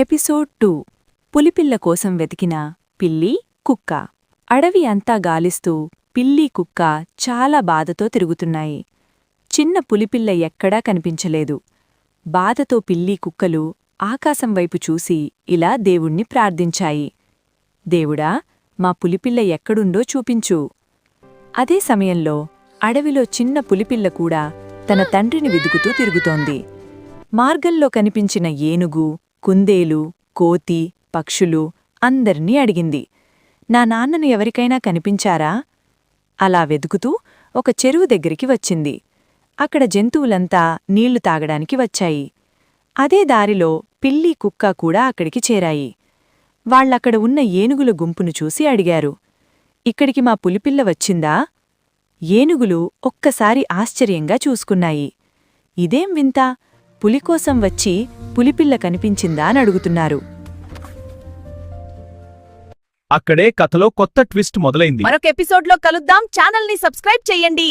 Episode 2 పులిపిల్ల కోసం వెతికిన పిల్లి కుక్క. అడవి అంతా గాలిస్తూ పిల్లి కుక్క చాలా బాధతో తిరుగుతున్నాయి. చిన్న పులిపిల్ల ఎక్కడా కనిపించలేదు. బాధతో పిల్లి కుక్కలు ఆకాశం వైపు చూసి ఇలా దేవుణ్ణి ప్రార్థించాయి. దేవుడా, మా పులిపిల్ల ఎక్కడుందో చూపించు. అదే సమయంలో అడవిలో చిన్న పులిపిల్ల కూడా తన తండ్రిని వెదుకుతూ తిరుగుతోంది. మార్గంలో కనిపించిన ఏనుగు, కుందేలు, కోతి, పక్షులు అందర్నీ అడిగింది, నా నాన్నను ఎవరికైనా కనిపించారా? అలా వెదుకుతూ ఒక చెరువు దగ్గరికి వచ్చింది. అక్కడ జంతువులంతా నీళ్లు తాగడానికి వచ్చాయి. అదే దారిలో పిల్లి కుక్క కూడా అక్కడికి చేరాయి. వాళ్లక్కడ ఉన్న ఏనుగుల గుంపును చూసి అడిగారు, ఇక్కడికి మా పులిపిల్ల వచ్చిందా? ఏనుగులు ఒక్కసారి ఆశ్చర్యంగా చూసుకున్నాయి. ఇదేం వింత, పులికోసం వచ్చి పులిపిల్ల కనిపించిందా అని అడుగుతున్నారు. అక్కడే కథలో కొత్త ట్విస్ట్ మొదలైంది. మరొక ఎపిసోడ్లో కలుద్దాం. ఛానల్ని సబ్స్క్రైబ్ చేయండి.